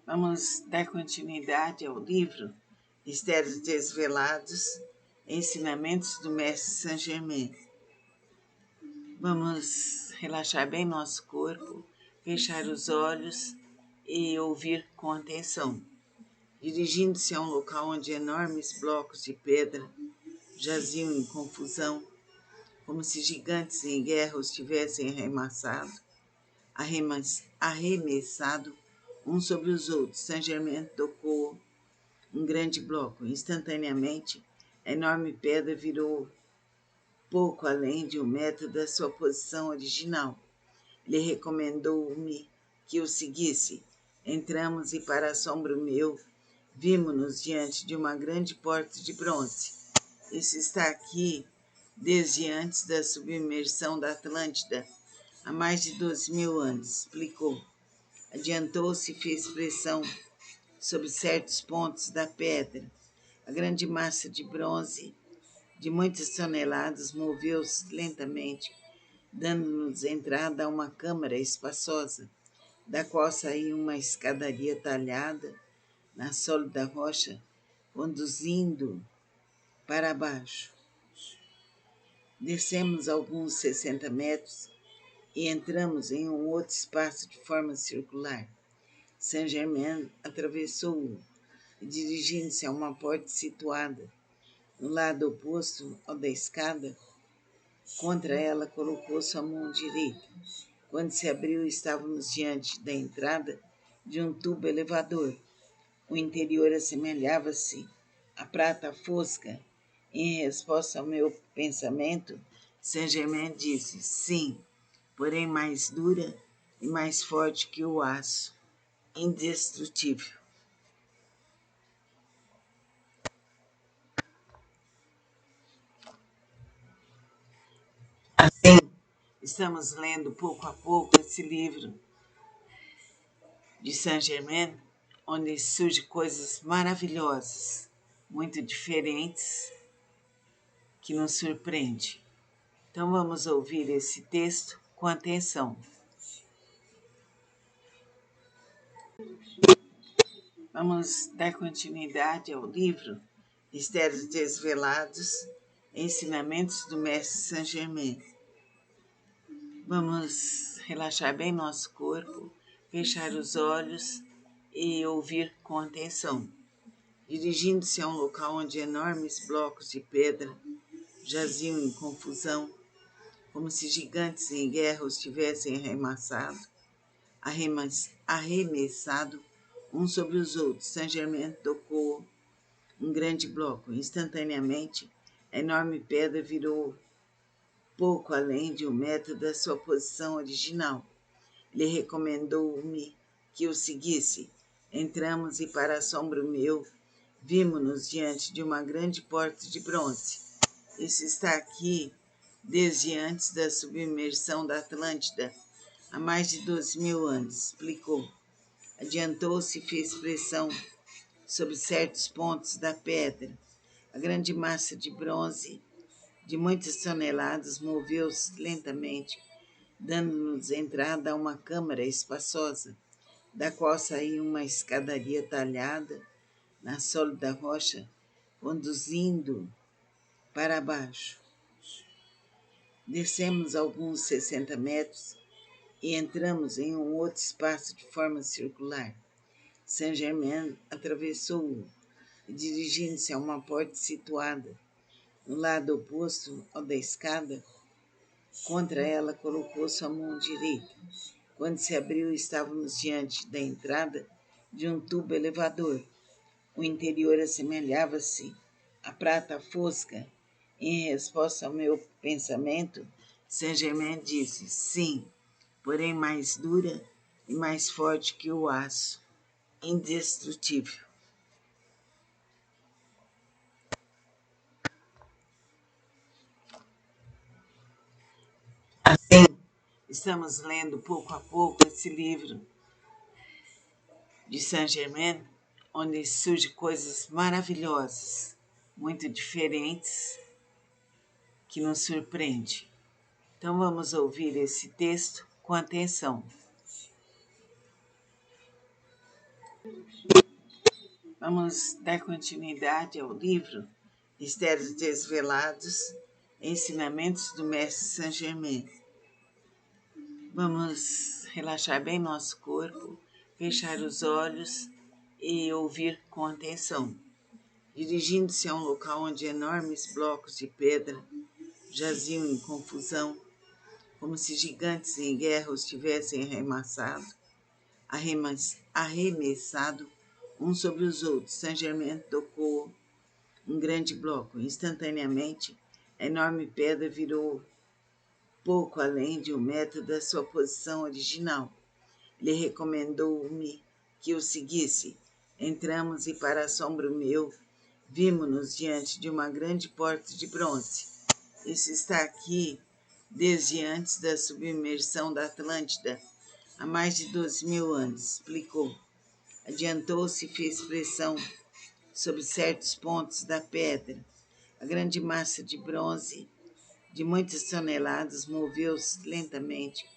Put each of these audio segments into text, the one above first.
Vamos dar continuidade ao livro Mistérios Desvelados, Ensinamentos do Mestre Saint-Germain. Vamos relaxar bem nosso corpo, fechar os olhos e ouvir com atenção. Dirigindo-se a um local onde enormes blocos de pedra jaziam em confusão, como se gigantes em guerra os tivessem arremessado uns sobre os outros. Saint-Germain tocou um grande bloco. Instantaneamente, a enorme pedra virou pouco além de 1 metro da sua posição original. Ele recomendou-me que o seguisse. Entramos e, para assombro meu, vimos-nos diante de uma grande porta de bronze. Isso está aqui desde antes da submersão da Atlântida, há mais de 12.000 anos, explicou. Adiantou-se e fez pressão sobre certos pontos da pedra. A grande massa de bronze, de muitas toneladas, moveu-se lentamente, dando-nos entrada a uma câmara espaçosa, da qual saía uma escadaria talhada na sólida rocha, conduzindo para baixo. Descemos alguns 60 metros e entramos em um outro espaço de forma circular. Saint-Germain atravessou-o e, dirigindo-se a uma porta situada no lado oposto ao da escada, contra ela colocou sua mão direita. Quando se abriu, estávamos diante da entrada de um tubo elevador. O interior assemelhava-se à prata fosca. Em resposta ao meu pensamento, Saint-Germain disse: sim, porém mais dura e mais forte que o aço, indestrutível. Assim, estamos lendo pouco a pouco esse livro de Saint-Germain, onde surgem coisas maravilhosas, muito diferentes, que nos surpreende. Então vamos ouvir esse texto com atenção. Vamos dar continuidade ao livro Mistérios Desvelados, Ensinamentos do Mestre Saint-Germain. Vamos relaxar bem nosso corpo, fechar os olhos e ouvir com atenção. Dirigindo-se a um local onde enormes blocos de pedra jaziam em confusão, como se gigantes em guerra os tivessem arremessado uns sobre os outros. Saint-Germain tocou um grande bloco. Instantaneamente, a enorme pedra virou pouco além de 1 metro da sua posição original. Ele recomendou-me que o seguisse. Entramos e, para assombro meu, vimos-nos diante de uma grande porta de bronze. Isso está aqui desde antes da submersão da Atlântida, há mais de 12.000 anos, explicou. Adiantou-se e fez pressão sobre certos pontos da pedra. A grande massa de bronze, de muitas toneladas, moveu-se lentamente, dando-nos entrada a uma câmara espaçosa, da qual saía uma escadaria talhada na sólida rocha, conduzindo para baixo. Descemos alguns 60 metros e entramos em um outro espaço de forma circular. Saint-Germain atravessou-o e, dirigindo-se a uma porta situada no lado oposto ao da escada, contra ela colocou sua mão direita. Quando se abriu, estávamos diante da entrada de um tubo elevador. O interior assemelhava-se à prata fosca. Em resposta ao meu pensamento, Saint-Germain disse: sim, porém mais dura e mais forte que o aço, indestrutível. Assim, estamos lendo pouco a pouco esse livro de Saint-Germain, onde surgem coisas maravilhosas, muito diferentes, que nos surpreende. Então vamos ouvir esse texto com atenção. Vamos dar continuidade ao livro Mistérios Desvelados, Ensinamentos do Mestre Saint-Germain. Vamos relaxar bem nosso corpo, fechar os olhos e ouvir com atenção. Dirigindo-se a um local onde enormes blocos de pedra jaziam em confusão, como se gigantes em guerra os tivessem arremessado uns sobre os outros. Saint-Germain tocou um grande bloco. Instantaneamente, a enorme pedra virou pouco além de 1 metro da sua posição original. Ele recomendou-me que o seguisse. Entramos e, para assombro meu, vimos-nos diante de uma grande porta de bronze. Isso está aqui desde antes da submersão da Atlântida, há mais de 12.000 anos, explicou. Adiantou-se e fez pressão sobre certos pontos da pedra. A grande massa de bronze, de muitas toneladas, moveu-se lentamente,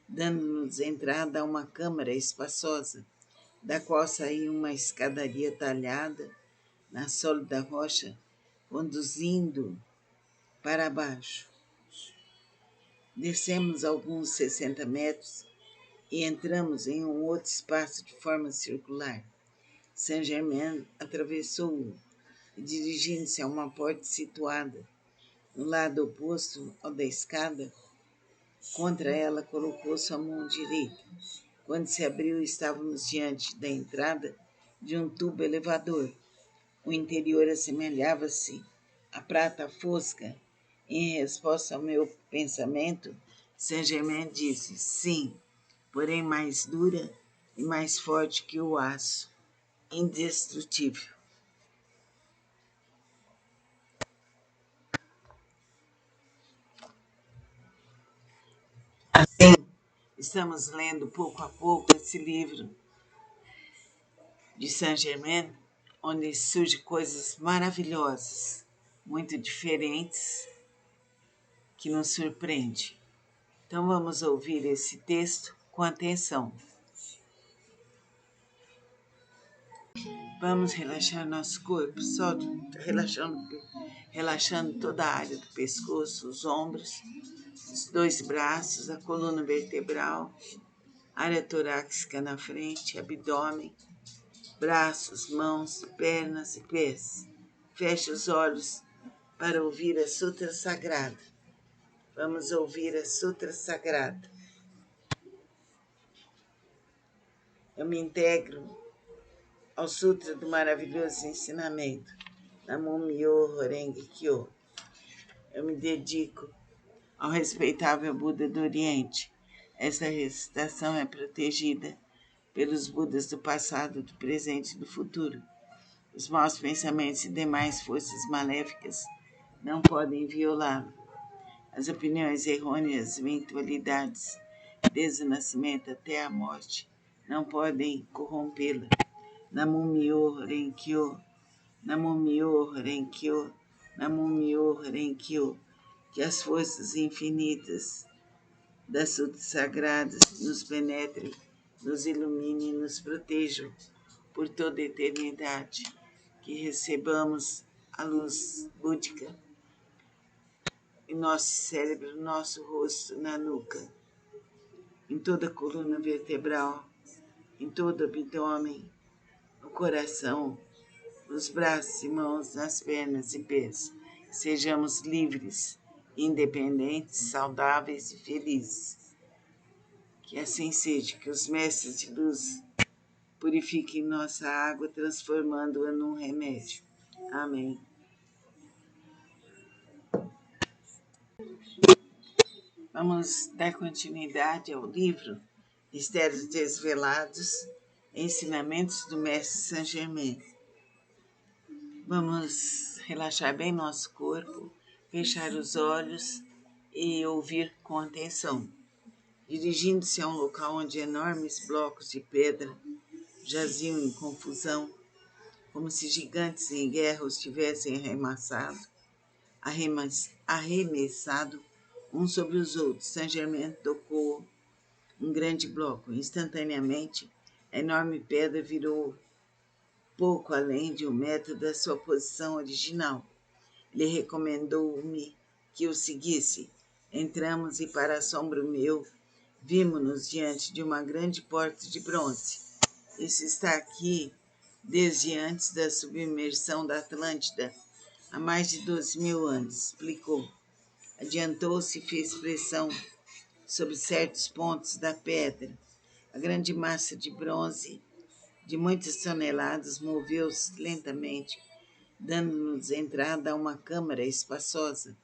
dando-nos entrada a uma câmara espaçosa, da qual saía uma escadaria talhada na sólida rocha, conduzindo para baixo. Descemos alguns 60 metros e entramos em um outro espaço de forma circular. Saint-Germain atravessou-o e, dirigindo-se a uma porta situada no lado oposto ao da escada, contra ela colocou sua mão direita. Quando se abriu, estávamos diante da entrada de um tubo elevador. O interior assemelhava-se à prata fosca. Em resposta ao meu pensamento, Saint-Germain disse: sim, porém mais dura e mais forte que o aço, indestrutível. Assim, estamos lendo pouco a pouco esse livro de Saint-Germain, onde surgem coisas maravilhosas, muito diferentes, que nos surpreende. Então vamos ouvir esse texto com atenção. Vamos relaxar nosso corpo, só relaxando toda a área do pescoço, os ombros, os 2 braços, a coluna vertebral, área torácica na frente, abdômen, braços, mãos, pernas e pés. Feche os olhos para ouvir a Sutra Sagrada. Vamos ouvir a Sutra Sagrada. Eu me integro ao Sutra do Maravilhoso Ensinamento, Namyo-myo Renge Kyo. Eu me dedico ao respeitável Buda do Oriente. Essa recitação é protegida pelos Budas do passado, do presente e do futuro. Os maus pensamentos e demais forças maléficas não podem violá-lo. As opiniões errôneas, eventualidades, desde o nascimento até a morte, não podem corrompê-la. Namyo-myo Renge Kyo, Namyo-myo Renge Kyo, Namyo-myo Renge Kyo. Que as forças infinitas das sutras sagradas nos penetrem, nos iluminem e nos protejam por toda a eternidade. Que recebamos a luz búdica em nosso cérebro, nosso rosto, na nuca, em toda a coluna vertebral, em todo o abdômen, no coração, nos braços e mãos, nas pernas e pés. Sejamos livres, independentes, saudáveis e felizes. Que assim seja, que os mestres de luz purifiquem nossa água, transformando-a num remédio. Amém. Vamos dar continuidade ao livro Mistérios Desvelados, Ensinamentos do Mestre Saint-Germain. Vamos relaxar bem nosso corpo, fechar os olhos e ouvir com atenção. Dirigindo-se a um local onde enormes blocos de pedra jaziam em confusão, como se gigantes em guerra os tivessem arremessado uns sobre os outros. Saint-Germain tocou um grande bloco. Instantaneamente, A enorme pedra virou pouco além de 1 metro da sua posição original. Ele recomendou-me que o seguisse. Entramos e, para assombro meu, vimos-nos diante de uma grande porta de bronze. Isso está aqui desde antes da submersão da Atlântida, há mais de 12.000 anos, explicou. Adiantou-se e fez pressão sobre certos pontos da pedra. A grande massa de bronze, de muitas toneladas, moveu-se lentamente, dando-nos entrada a uma câmara espaçosa,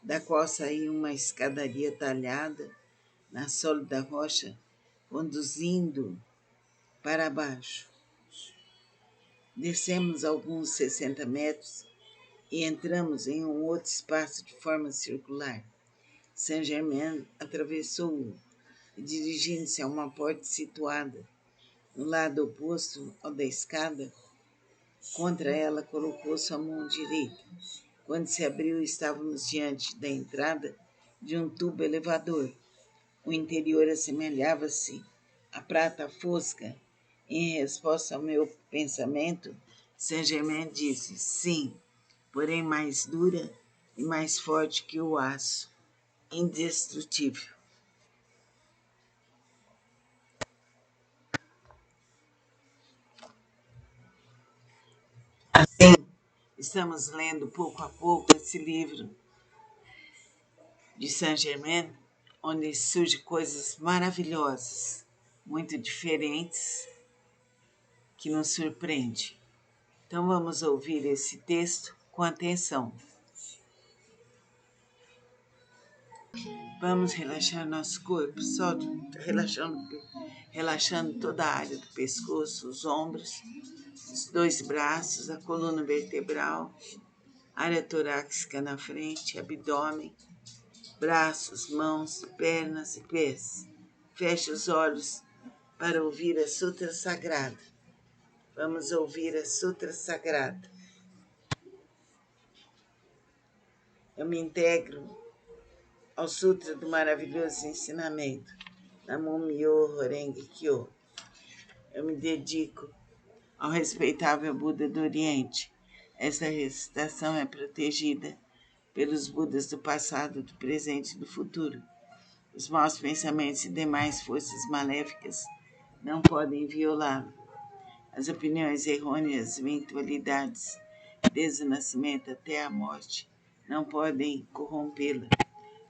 da qual saía uma escadaria talhada na sólida rocha, conduzindo para baixo. Descemos alguns 60 metros e entramos em um outro espaço de forma circular. Saint-Germain atravessou-o e, dirigindo-se a uma porta situada no lado oposto ao da escada, contra ela colocou sua mão direita. Quando se abriu, estávamos diante da entrada de um tubo elevador. O interior assemelhava-se à prata fosca. Em resposta ao meu pensamento, Saint-Germain disse: sim, porém mais dura e mais forte que o aço, indestrutível. Assim, estamos lendo pouco a pouco esse livro de Saint-Germain, onde surgem coisas maravilhosas, muito diferentes, que nos surpreende. Então vamos ouvir esse texto com atenção. Vamos relaxar nosso corpo, só relaxando toda a área do pescoço, os ombros, os 2 braços, a coluna vertebral, área torácica na frente, abdômen, braços, mãos, pernas e pés. Feche os olhos para ouvir a Sutra Sagrada. Vamos ouvir a Sutra Sagrada. Eu me integro ao Sutra do Maravilhoso Ensinamento, Namo-myoho Renge Kyo. Eu me dedico ao respeitável Buda do Oriente. Essa recitação é protegida pelos Budas do passado, do presente e do futuro. Os maus pensamentos e demais forças maléficas não podem violá-lo. As opiniões errôneas, eventualidades, desde o nascimento até a morte, não podem corrompê-la.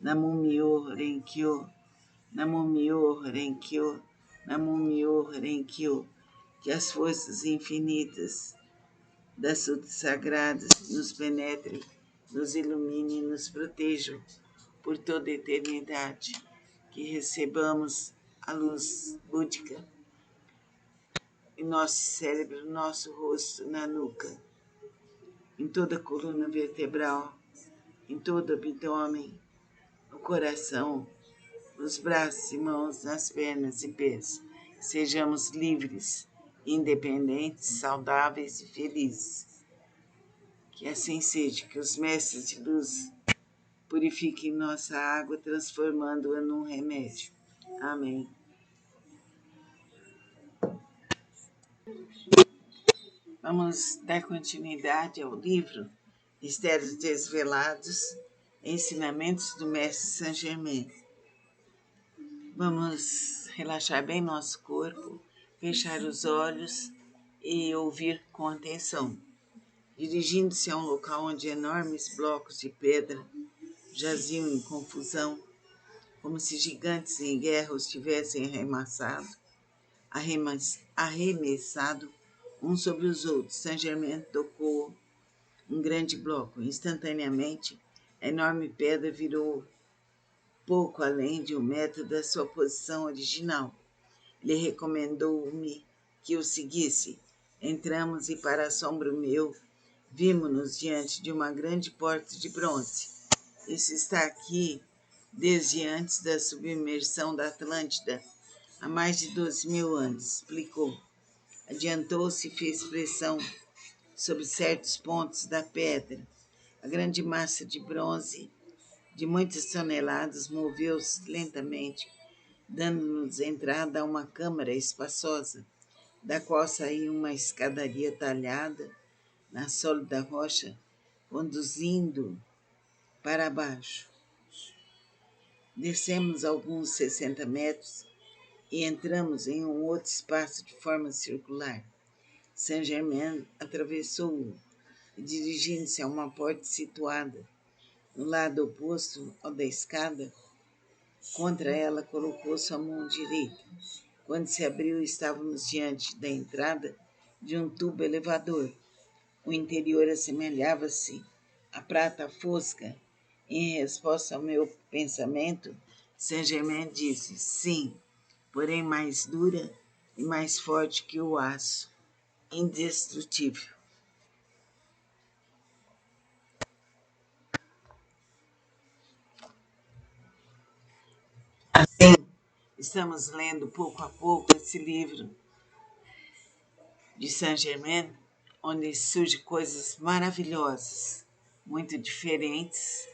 Namo-myoho Renge Kyo, Namo-myoho Renge Kyo, Namo-myoho Renge Kyo. Que as forças infinitas das sutras sagradas nos penetrem, nos iluminem e nos protejam por toda a eternidade. Que recebamos a luz búdica em nosso cérebro, nosso rosto, na nuca, em toda a coluna vertebral, em todo o abdômen, no coração, nos braços e mãos, nas pernas e pés. Sejamos livres, independentes, saudáveis e felizes. Que assim seja, que os mestres de luz purifiquem nossa água, transformando-a num remédio. Amém. Vamos dar continuidade ao livro Mistérios Desvelados, Ensinamentos do Mestre Saint-Germain. Vamos relaxar bem nosso corpo, fechar os olhos e ouvir com atenção. Dirigindo-se a um local onde enormes blocos de pedra jaziam em confusão, como se gigantes em guerra os tivessem arremessado uns sobre os outros. Saint-Germain tocou um grande bloco. Instantaneamente, a enorme pedra virou pouco além de 1 metro da sua posição original. Ele recomendou-me que o seguisse. Entramos e, para assombro meu, vimos-nos diante de uma grande porta de bronze. Isso está aqui desde antes da submersão da Atlântida, há mais de 12.000 anos, explicou. Adiantou-se e fez pressão sobre certos pontos da pedra. A grande massa de bronze, de muitas toneladas, moveu-se lentamente, dando-nos entrada a uma câmara espaçosa, da qual saía uma escadaria talhada na sólida rocha, conduzindo para baixo. Descemos alguns 60 metros e entramos em um outro espaço de forma circular. Saint-Germain atravessou-o e, dirigindo-se a uma porta situada no lado oposto ao da escada, contra ela colocou sua mão direita. Quando se abriu, estávamos diante da entrada de um tubo elevador. O interior assemelhava-se à prata fosca. Em resposta ao meu pensamento, Saint-Germain disse: sim, porém mais dura e mais forte que o aço, indestrutível. Assim, estamos lendo pouco a pouco esse livro de Saint-Germain, onde surgem coisas maravilhosas, muito diferentes,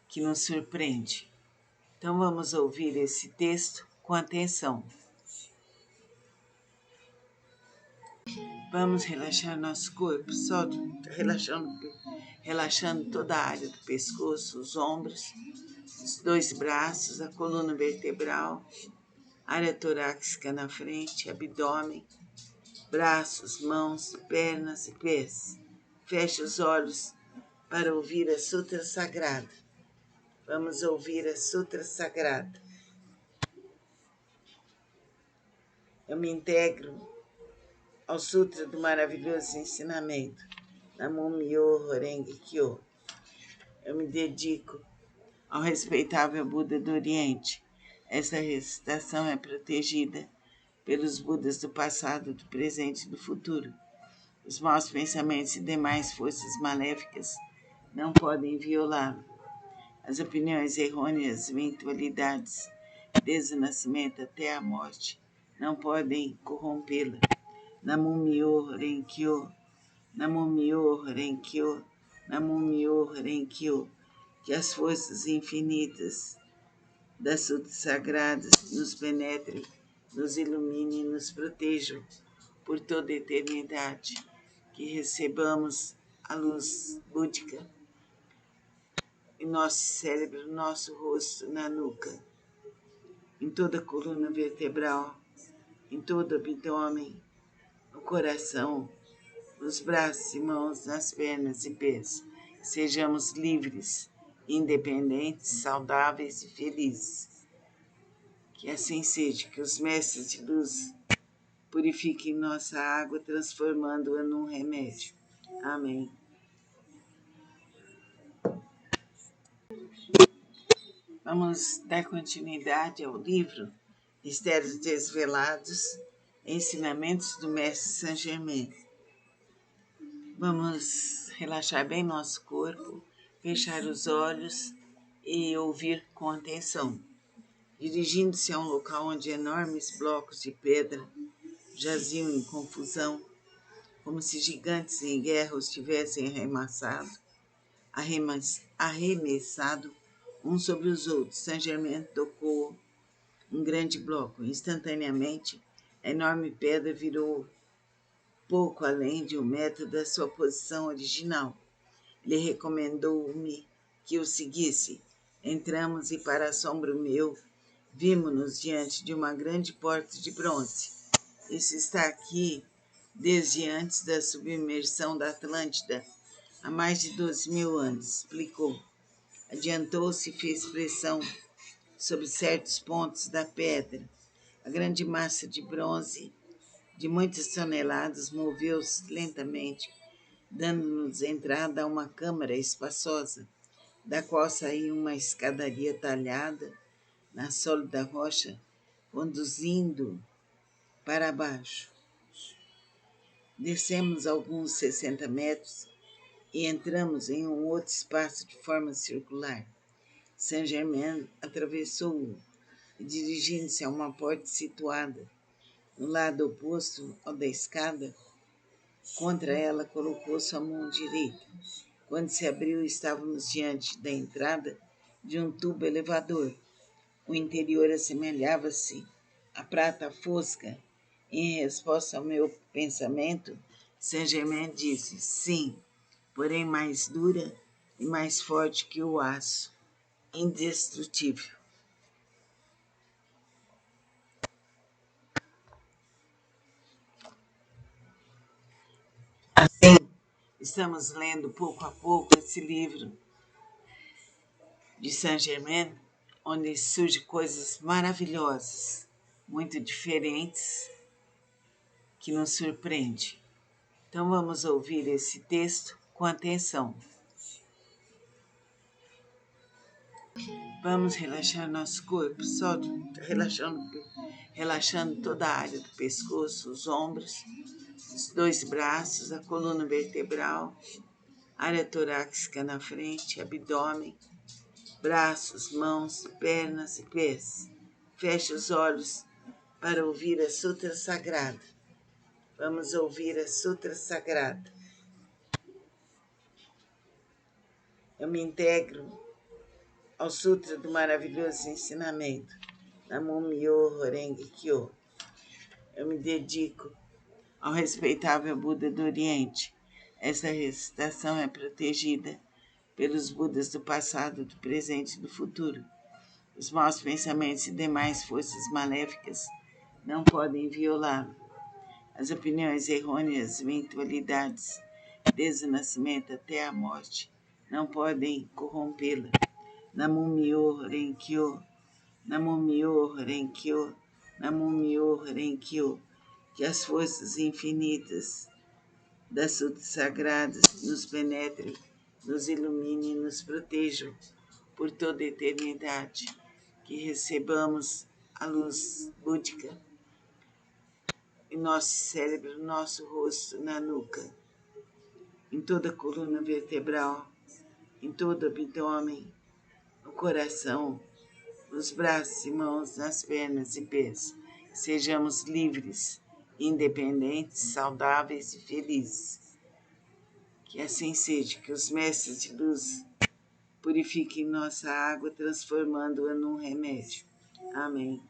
que nos surpreende. Então vamos ouvir esse texto com atenção. Vamos relaxar nosso corpo, só relaxando toda a área do pescoço, os ombros, os dois braços, a coluna vertebral, área torácica na frente, abdômen, braços, mãos, pernas e pés. Feche os olhos para ouvir a Sutra Sagrada. Vamos ouvir a Sutra Sagrada. Eu me integro ao Sutra do Maravilhoso Ensinamento, Namyo Renge Kyo. Eu me dedico ao respeitável Buda do Oriente. Essa recitação é protegida pelos Budas do passado, do presente e do futuro. Os maus pensamentos e demais forças maléficas não podem violá-lo. As opiniões errôneas, eventualidades, desde o nascimento até a morte, não podem corrompê-la. Namyo Renge Kyo, Namyo Renge Kyo, Namyo Renge Kyo. Que as forças infinitas das sutras sagradas nos penetrem, nos iluminem e nos protejam por toda a eternidade. Que recebamos a luz búdica em nosso cérebro, nosso rosto, na nuca, em toda a coluna vertebral, em todo o abdômen, no coração, nos braços e mãos, nas pernas e pés. Sejamos livres, independentes, saudáveis e felizes. Que assim seja, que os mestres de luz purifiquem nossa água, transformando-a num remédio. Amém. Vamos dar continuidade ao livro Mistérios Desvelados, Ensinamentos do Mestre Saint-Germain. Vamos relaxar bem nosso corpo, fechar os olhos e ouvir com atenção. Dirigindo-se a um local onde enormes blocos de pedra jaziam em confusão, como se gigantes em guerra os tivessem arremessado uns sobre os outros. Saint-Germain tocou um grande bloco. Instantaneamente, a enorme pedra virou pouco além de 1 metro da sua posição original. Ele recomendou-me que o seguisse. Entramos e, para assombro meu, vimos-nos diante de uma grande porta de bronze. Isso está aqui desde antes da submersão da Atlântida, há mais de 12.000 anos, explicou. Adiantou-se e fez pressão sobre certos pontos da pedra. A grande massa de bronze, de muitas toneladas, moveu-se lentamente, dando-nos entrada a uma câmara espaçosa, da qual saía uma escadaria talhada na sólida rocha, conduzindo para baixo. Descemos alguns 60 metros e entramos em um outro espaço de forma circular. Saint-Germain atravessou-o e, dirigindo-se a uma porta situada no lado oposto ao da escada, contra ela colocou sua mão direita. Quando se abriu, estávamos diante da entrada de um tubo elevador. O interior assemelhava-se à prata fosca. Em resposta ao meu pensamento, Saint-Germain disse: sim, porém mais dura e mais forte que o aço, indestrutível. Assim, estamos lendo pouco a pouco esse livro de Saint-Germain, onde surgem coisas maravilhosas, muito diferentes, que nos surpreende. Então vamos ouvir esse texto com atenção. Vamos relaxar nosso corpo, só relaxando toda a área do pescoço, os ombros, os dois braços, a coluna vertebral, área torácica na frente, abdômen, braços, mãos, pernas e pés. Feche os olhos para ouvir a Sutra Sagrada. Vamos ouvir a Sutra Sagrada. Eu me integro ao Sutra do Maravilhoso Ensinamento, Namyo Renge Kyo. Eu me dedico ao respeitável Buda do Oriente. Essa recitação é protegida pelos Budas do passado, do presente e do futuro. Os maus pensamentos e demais forças maléficas não podem violá-lo. As opiniões errôneas, eventualidades, desde o nascimento até a morte, não podem corrompê-la. Namyo Renkyo, Namyo Renkyo, Namyo Renkyo. Que as forças infinitas das sutras sagradas nos penetrem, nos iluminem e nos protejam por toda a eternidade. Que recebamos a luz búdica em nosso cérebro, nosso rosto, na nuca, em toda a coluna vertebral, em todo o abdômen, no coração, nos braços e mãos, nas pernas e pés. Sejamos livres, independentes, saudáveis e felizes. Que assim seja, que os mestres de luz purifiquem nossa água, transformando-a num remédio. Amém.